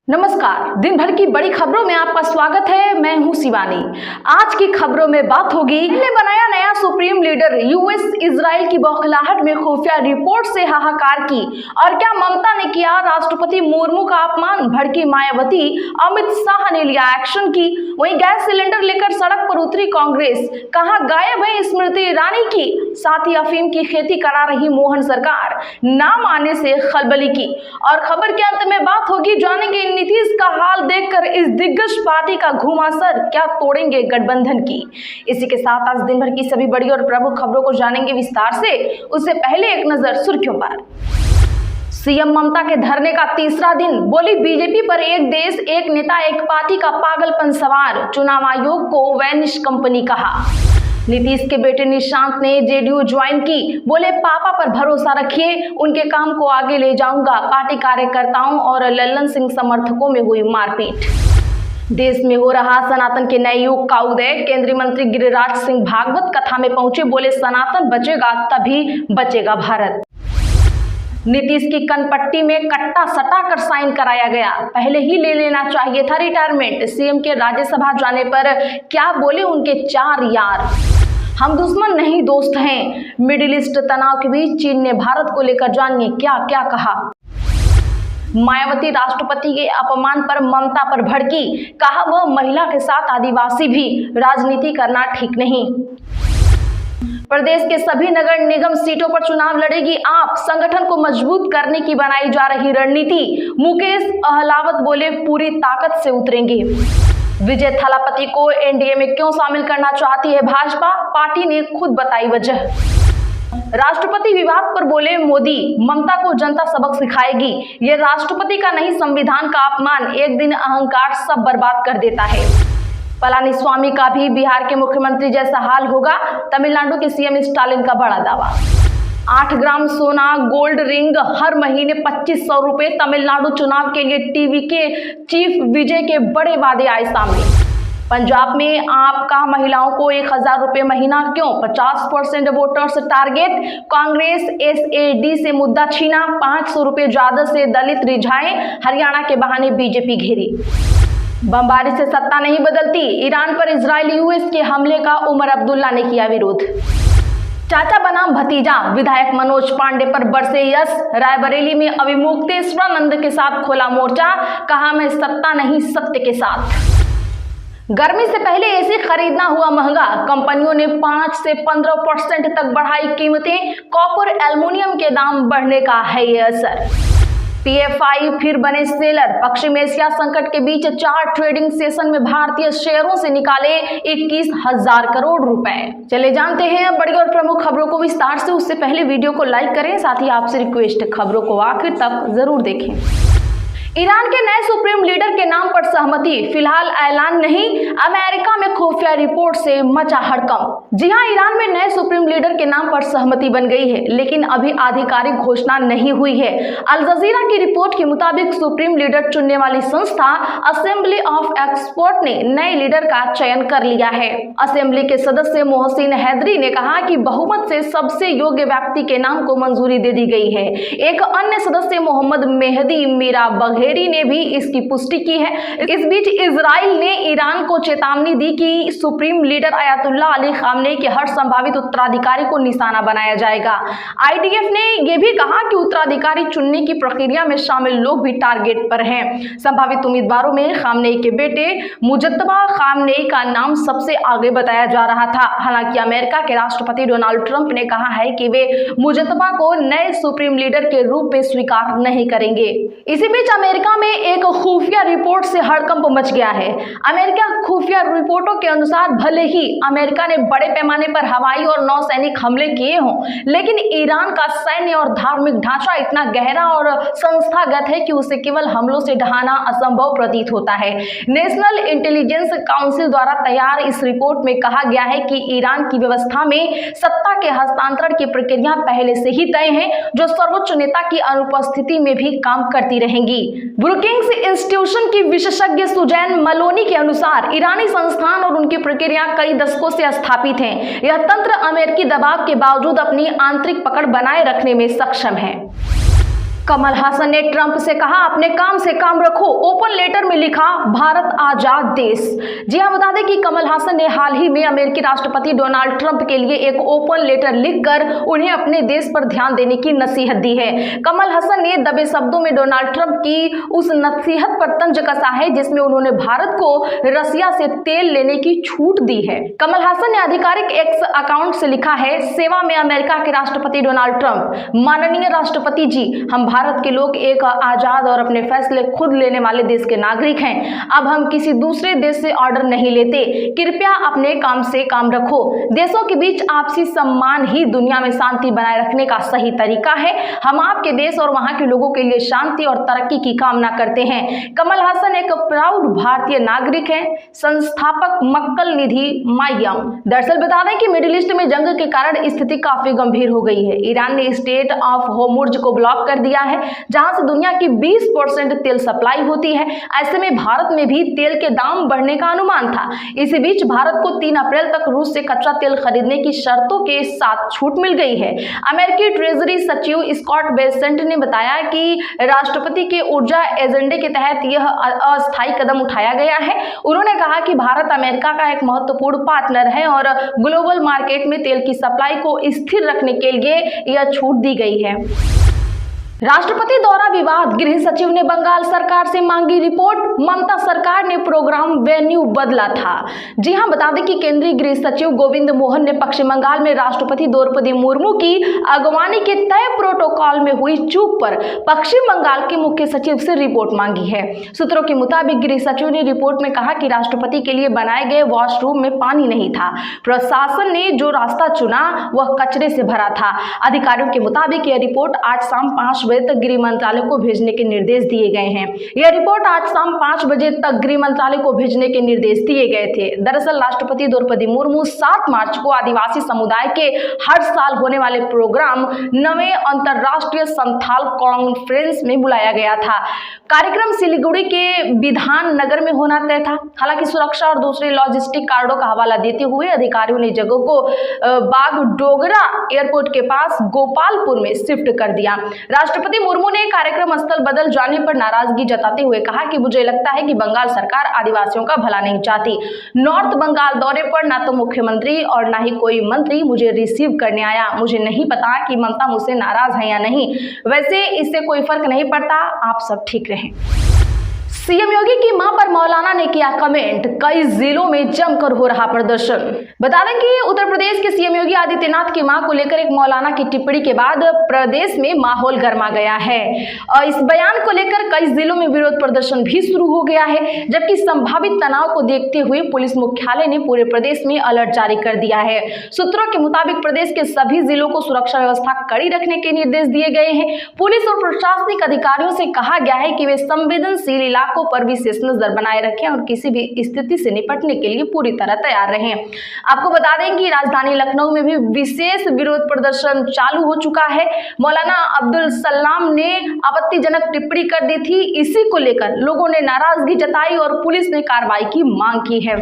नमस्कार। दिन भर की बड़ी खबरों में आपका स्वागत है। मैं हूं शिवानी। आज की खबरों में बात होगी, ने बनाया नया सुप्रीम लीडर, यूएस इजराइल की बौखलाहट में खुफिया रिपोर्ट से हाहाकार की, और क्या ममता ने किया राष्ट्रपति मुर्मू का अपमान, भड़की मायावती, अमित शाह ने लिया एक्शन की। वहीं गैस सिलेंडर लेकर सड़क पर उतरी कांग्रेस, कहां गायब है स्मृति ईरानी की। साथ ही अफीम की खेती करा रही मोहन सरकार, नाम आने से खलबली की। और खबर के अंत में बात होगी, जानेंगे नीतीश का हाल देखकर इस दिग्गज पार्टी का घुमासर क्या तोड़ेंगे गठबंधन की। इसी के साथ आज दिन भर की सभी बड़ी और प्रमुख खबरों को जानेंगे विस्तार से। उससे पहले एक नजर सुर्खियों पर। सीएम ममता के धरने का तीसरा दिन, बोली बीजेपी पर एक देश एक नेता एक पार्टी का पागलपन सवार, चुनाव आयोग को वैनिश कंपनी कहा। नीतीश के बेटे निशांत ने जेडीयू ज्वाइन की, बोले पापा पर भरोसा रखिए, उनके काम को आगे ले जाऊंगा। पार्टी कार्यकर्ताओं और लल्लन सिंह समर्थकों में हुई मारपीट। देश में हो रहा सनातन के नए युग का उदय, केंद्रीय मंत्री गिरिराज सिंह भागवत कथा में पहुंचे, बोले सनातन बचेगा तभी बचेगा भारत। नीतीश की कनपट्टी में कट्टा सटा कर साइन कराया गया, पहले ही ले लेना चाहिए था रिटायरमेंट। सीएम के राज्यसभा जाने पर क्या बोले उनके चार यार, हम दुश्मन नहीं दोस्त हैं। मिडिल ईस्ट तनाव के बीच चीन ने भारत को लेकर जानिए क्या क्या कहा। मायावती राष्ट्रपति के अपमान पर ममता पर भड़की, कहा वह महिला के साथ आदिवासी भी, राजनीति करना ठीक नहीं। प्रदेश के सभी नगर निगम सीटों पर चुनाव लड़ेगी आप, संगठन को मजबूत करने की बनाई जा रही रणनीति। मुकेश अहलावत बोले पूरी ताकत से उतरेंगे। विजय थालापति को एनडीए में क्यों शामिल करना चाहती है भाजपा, पार्टी ने खुद बताई वजह। राष्ट्रपति विवाद पर बोले मोदी, ममता को जनता सबक सिखाएगी, ये राष्ट्रपति का नहीं संविधान का अपमान, एक दिन अहंकार सब बर्बाद कर देता है। पलानीस्वामी का भी बिहार के मुख्यमंत्री जैसा हाल होगा, तमिलनाडु के सीएम स्टालिन का बड़ा दावा। 8 ग्राम सोना गोल्ड रिंग, हर महीने 2500 रुपए, तमिलनाडु चुनाव के लिए टीवी के चीफ विजय के बड़े वादे आए सामने। पंजाब में आपका महिलाओं को 1000 रुपए महीना क्यों, 50% वोटर्स टारगेट। कांग्रेस एसएडी से मुद्दा छीना, 500 रुपए ज्यादा से दलित रिझाए, हरियाणा के बहाने बीजेपी घेरी। बमबारी से सत्ता नहीं बदलती, ईरान पर इजराइल यूएस के हमले का उमर अब्दुल्ला ने किया विरोध। चाचा बनाम भतीजा, विधायक मनोज पांडे पर बरसे यश, रायबरेली में अविमुक्तेश्वरानंद के साथ खोला मोर्चा, कहा मैं सत्ता नहीं सत्य के साथ। गर्मी से पहले एसी खरीदना हुआ महंगा, कंपनियों ने 5 से 15% तक बढ़ाई कीमतें, कॉपर एल्युमिनियम के दाम बढ़ने का है ये असर। पीएफआई फिर बने सेलर, पश्चिम एशिया संकट के बीच 4 ट्रेडिंग सेशन में भारतीय शेयरों से निकाले 21,000 करोड़ रुपए। चले जानते हैं बड़ी और प्रमुख खबरों को विस्तार से। उससे पहले वीडियो को लाइक करें, साथ ही आपसे रिक्वेस्ट, खबरों को आखिर तक जरूर देखें। ईरान के नए सुप्रीम लीडर के नाम पर सहमति, फिलहाल ऐलान नहीं, अमेरिका में खुफिया रिपोर्ट से मचा हड़कंप। जी हां, ईरान में नए सुप्रीम लीडर के नाम पर सहमति बन गई है, लेकिन अभी आधिकारिक घोषणा नहीं हुई है। अल जजीरा की रिपोर्ट के मुताबिक सुप्रीम लीडर चुनने वाली संस्था असेंबली ऑफ एक्सपर्ट ने नए लीडर का चयन कर लिया है। असेंबली के सदस्य मोहसिन हैदरी ने कहा कि बहुमत से सबसे योग्य व्यक्ति के नाम को मंजूरी दे दी गई है। एक अन्य सदस्य मोहम्मद मेहदी मीरा बघेरी ने भी इसकी पुष्टि की है। इस बीच इजराइल ने ईरान को चेतावनी दी कि supreme leader Ayatollah Ali Khamenei के हर संभावित उत्तराधिकारी को निशाना बनाया जाएगा। आईडीएफ ने यह भी कहा कि उत्तराधिकारी चुनने की प्रक्रिया में शामिल लोग भी टारगेट पर हैं। संभावित उम्मीदवारों में खामनेई के बेटे मुजतबा खामनेई का नाम सबसे आगे बताया जा रहा था। हालांकि अमेरिका के राष्ट्रपति डोनाल्ड ट्रंप ने कहा है कि वे मुजतबा को नए सुप्रीम लीडर के रूप में स्वीकार नहीं करेंगे। इसी बीच अमेरिका में एक खुफिया रिपोर्ट से हड़कंप मच गया है। अमेरिका खुफिया रिपोर्टों के अनुसार भले ही अमेरिका ने बड़े पैमाने पर हवाई और नौसैनिक हमले किए हों, लेकिन ईरान का सैन्य और धार्मिक ढांचा इतना गहरा और संस्थागत है कि उसे केवल हमलों से ढहाना असंभव प्रतीत होता है। नेशनल इंटेलिजेंस काउंसिल द्वारा तैयार इस रिपोर्ट में कहा गया है कि ईरान की व्यवस्था में सत्ता के हस्तांतरण की प्रक्रिया पहले से ही तय है, जो सर्वोच्च नेता की अनुपस्थिति में भी काम करती रहेंगी। ब्रुकिंग्स इंस्टीट्यूशन की विशेषज्ञ सुजैन मलोनी के अनुसार ईरानी संस्थान और उनकी प्रक्रिया कई दशकों से स्थापित हैं। यह तंत्र अमेरिकी दबाव के बावजूद अपनी आंतरिक पकड़ बनाए रखने में सक्षम है। कमल हासन ने ट्रंप से कहा, अपने काम से काम रखो। ओपन लेटर में लिखा, भारत आजाद देश। जी हां, बता दें कि कमल हासन ने हाल ही में अमेरिकी राष्ट्रपति डोनाल्ड ट्रंप के लिए एक ओपन लेटर लिखकर उन्हें अपने देश पर ध्यान देने की नसीहत दी है। कमल हासन ने दबे शब्दों में डोनाल्ड ट्रंप की उस नसीहत पर तंज कसा है जिसमें उन्होंने भारत को रसिया से तेल लेने की छूट दी है। कमल हासन ने आधिकारिक एक्स अकाउंट से लिखा है, सेवा में अमेरिका के राष्ट्रपति डोनाल्ड ट्रंप, माननीय राष्ट्रपति जी, हम भारत के लोग एक आजाद और अपने फैसले खुद लेने वाले देश के नागरिक हैं। अब हम किसी दूसरे देश से ऑर्डर नहीं लेते। कृपया अपने काम से काम रखो। देशों के बीच आपसी सम्मान ही दुनिया में शांति बनाए रखने का सही तरीका है। हम आपके देश और वहां के लोगों के लिए शांति और तरक्की की कामना करते हैं। कमल हासन एक प्राउड भारतीय नागरिक हैं। संस्थापक मक्कल निधि मायम। दरअसल बता दें कि मिडिल ईस्ट में जंग के कारण स्थिति काफी गंभीर हो गई है। ईरान ने स्ट्रेट ऑफ होर्मुज को ब्लॉक कर दिया है, जहां से दुनिया की 20% तेल सप्लाई होती है। ऐसे में भारत में भी तेल के दाम बढ़ने का अनुमान था। इसी बीच भारत को 3 अप्रैल तक रूस से कच्चा तेल खरीदने की शर्तों के साथ छूट मिल गई है। अमेरिकी ट्रेजरी सचिव स्कॉट बेसेंट ने बताया कि राष्ट्रपति के ऊर्जा एजेंडे के तहत यह अस्थायी कदम उठाया गया है। उन्होंने कहा कि भारत अमेरिका का एक महत्वपूर्ण पार्टनर है और ग्लोबल मार्केट में तेल की सप्लाई को स्थिर रखने के लिए यह छूट दी गई है। राष्ट्रपति दौरा विवाद, गृह सचिव ने बंगाल सरकार से मांगी रिपोर्ट। ममता सरकार ने प्रोग्राम वेन्यू बदला था। जी हां, बता दें कि केंद्रीय गृह सचिव गोविंद मोहन ने पश्चिम बंगाल में राष्ट्रपति द्रौपदी मुर्मू की अगवानी के तय प्रोटोकॉल में हुई चूक पर पश्चिम बंगाल के मुख्य सचिव से रिपोर्ट मांगी है। सूत्रों के मुताबिक गृह सचिव ने रिपोर्ट में कहा कि राष्ट्रपति के लिए बनाए गए वॉशरूम में पानी नहीं था। प्रशासन ने जो रास्ता चुना वह कचरे से भरा था। अधिकारियों के मुताबिक यह रिपोर्ट आज शाम 5 बजे तक गृह मंत्रालय को भेजने के निर्देश दिए गए हैं। यह रिपोर्ट आज शाम 5 बजे तक गृह मंत्रालय को भेजने के निर्देश दिए गए थे। दरअसल राष्ट्रपति द्रौपदी मुर्मू 7 मार्च को आदिवासी समुदाय के हर साल होने वाले प्रोग्राम 9वें अंतर्राष्ट्रीय संथाल कॉन्फ्रेंस में बुलाया गया था। कार्यक्रम सिलीगुड़ी के विधान नगर में होना तय था। हालांकि सुरक्षा और दूसरे लॉजिस्टिक कारणों का हवाला देते हुए अधिकारियों ने जगह को बागडोगरा एयरपोर्ट के पास गोपालपुर में शिफ्ट कर दिया। राष्ट्रपति मुर्मू ने कार्यक्रम स्थल बदल जाने पर नाराजगी जताते हुए कहा कि मुझे लगता है कि बंगाल सरकार आदिवासियों का भला नहीं चाहती। नॉर्थ बंगाल दौरे पर ना तो मुख्यमंत्री और ना ही कोई मंत्री मुझे रिसीव करने आया। मुझे नहीं पता कि ममता मुझसे नाराज है या नहीं। वैसे इससे कोई फर्क नहीं पड़ता, आप सब ठीक रहें। सीएम योगी की मां पर मौलाना ने किया कमेंट, कई जिलों में जमकर हो रहा प्रदर्शन। बता दें कि उत्तर प्रदेश के सीएम योगी आदित्यनाथ की मां को लेकर एक मौलाना की टिप्पणी के बाद प्रदेश में माहौल गर्मा गया है और इस बयान को लेकर कई जिलों में विरोध प्रदर्शन भी शुरू हो गया है। जबकि संभावित तनाव को देखते हुए पुलिस मुख्यालय ने पूरे प्रदेश में अलर्ट जारी कर दिया है। सूत्रों के मुताबिक प्रदेश के सभी जिलों को सुरक्षा व्यवस्था कड़ी रखने के निर्देश दिए गए हैं। पुलिस और प्रशासनिक अधिकारियों से कहा गया है कि वे संवेदनशील इलाकों पर विशेष नजर बनाए रखें और किसी भी स्थिति से निपटने के लिए पूरी तरह तैयार रहें। आपको बता दें कि राजधानी लखनऊ में भी विशेष विरोध प्रदर्शन चालू हो चुका है। मौलाना अब्दुल सलाम ने आपत्तिजनक टिप्पणी कर दी थी। इसी को लेकर लोगों ने नाराजगी जताई और पुलिस ने कार्रवाई की मांग की है।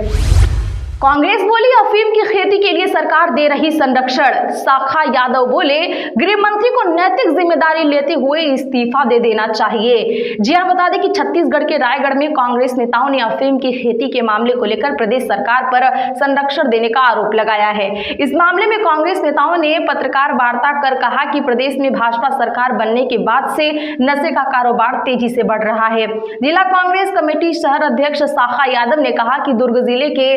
कांग्रेस बोली, अफीम की खेती के लिए सरकार दे रही संरक्षण। शाखा यादव बोले, गृह मंत्री को नैतिक जिम्मेदारी लेते हुए इस्तीफा दे देना चाहिए। जी हां, बता दें कि छत्तीसगढ़ के रायगढ़ में कांग्रेस नेताओं ने अफीम की खेती के मामले को लेकर प्रदेश सरकार पर संरक्षण देने का आरोप लगाया है। इस मामले में कांग्रेस नेताओं ने पत्रकार वार्ता कर कहा कि प्रदेश में भाजपा सरकार बनने के बाद से नशे का कारोबार तेजी से बढ़ रहा है। जिला कांग्रेस कमेटी शहर अध्यक्ष शाखा यादव ने कहा कि दुर्ग जिले के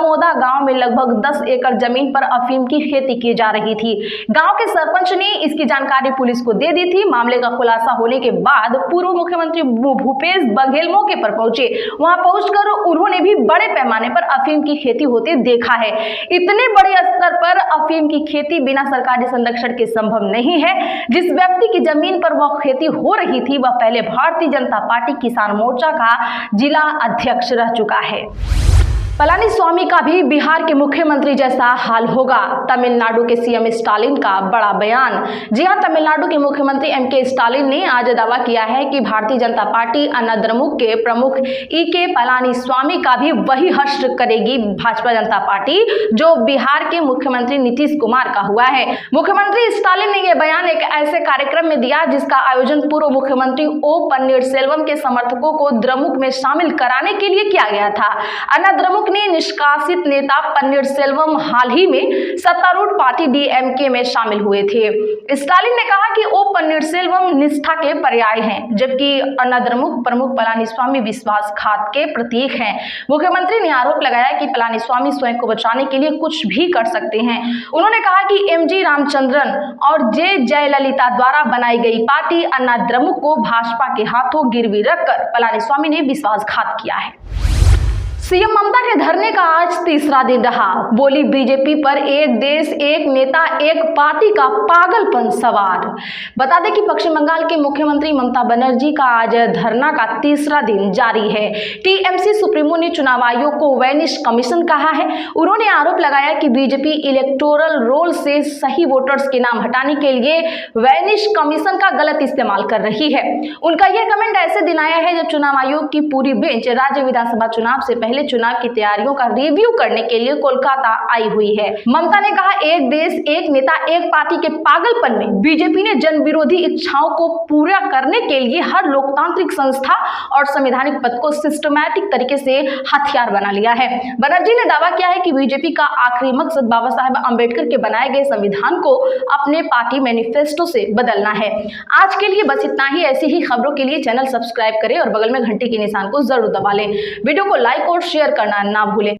मोदा गांव में लगभग 10 एकड़ जमीन पर अफीम की खेती की जा रही थी। गांव के सरपंच ने इसकी जानकारी पुलिस को दे दी थी। मामले का खुलासा होने के बाद पूर्व मुख्यमंत्री भूपेश बघेल मौके पर पहुंचे। वहां पहुंचकर उन्होंने भी बड़े पैमाने पर अफीम की खेती होते देखा है। इतने बड़े स्तर पर अफीम की खेती बिना सरकारी संरक्षण के संभव नहीं है। जिस व्यक्ति की जमीन पर वह खेती हो रही थी वह पहले भारतीय जनता पार्टी किसान मोर्चा का जिला अध्यक्ष रह चुका है। पलानीस्वामी का भी बिहार के मुख्यमंत्री जैसा हाल होगा, तमिलनाडु के सीएम स्टालिन का बड़ा बयान। जी हां, तमिलनाडु के मुख्यमंत्री एमके स्टालिन ने आज दावा किया है कि भारतीय जनता पार्टी अन्नाद्रमुक के प्रमुख ईके पलानीस्वामी का भी वही हश्र करेगी भाजपा जनता पार्टी जो बिहार के मुख्यमंत्री नीतीश कुमार का हुआ है। मुख्यमंत्री स्टालिन ने यह बयान एक ऐसे कार्यक्रम में दिया जिसका आयोजन पूर्व मुख्यमंत्री ओ पन्नीरसेल्वम के समर्थकों को द्रमुक में शामिल कराने के लिए किया गया था। अन्नाद्रमुक ने निष्कासित नेता पन्नीरसेल्वम हाल ही में सत्तारूढ़ पार्टी डीएमके में शामिल हुए थे। स्टालिन ने कहा कि ओ पन्नीरसेल्वम निष्ठा के पर्याय हैं, जबकि अन्नाद्रमुक प्रमुख पलानीस्वामी विश्वासघात के प्रतीक हैं। मुख्यमंत्री ने आरोप लगाया कि पलानीस्वामी स्वयं को बचाने के लिए कुछ भी कर सकते हैं। उन्होंने कहा कि एमजी रामचंद्रन और जे जयललिता द्वारा बनाई गई पार्टी अन्नाद्रमुक को भाजपा के हाथों गिरवी रखकर पलानीस्वामी ने विश्वासघात किया है। सीएम ममता के धरने का आज तीसरा दिन रहा। बोली बीजेपी पर एक देश एक नेता एक पार्टी का पागलपन सवार। बता दें कि पश्चिम बंगाल के मुख्यमंत्री ममता बनर्जी का आज धरना का तीसरा दिन जारी है। टीएमसी सुप्रीमो ने चुनाव आयोग को वैनिश कमीशन कहा है। उन्होंने आरोप लगाया कि बीजेपी इलेक्टोरल रोल से सही वोटर्स के नाम हटाने के लिए वैनिश कमीशन का गलत इस्तेमाल कर रही है। उनका यह कमेंट ऐसे दिन आया है जब चुनाव आयोग की पूरी बेंच राज्य विधानसभा चुनाव से पहले चुनाव की तैयारियों का रिव्यू करने के लिए कोलकाता आई हुई है। ममता ने कहा, एक देश एक नेता एक पार्टी के पागलपन में बीजेपी ने जन विरोधी इच्छाओं को पूरा करने के लिए हर लोकतांत्रिक संस्था और संवैधानिक पद को सिस्टमैटिक तरीके से हथियार बना लिया है। बनर्जी ने दावा किया है कि बीजेपी का आखिरी मकसद बाबा साहेब अंबेडकर के बनाए गए संविधान को अपने पार्टी मैनिफेस्टो से बदलना है। आज के लिए बस इतना ही। ऐसी ही खबरों के लिए चैनल सब्सक्राइब करें और बगल में घंटी के निशान को जरूर दबा लें। वीडियो को लाइक और शेयर करना ना भूलें।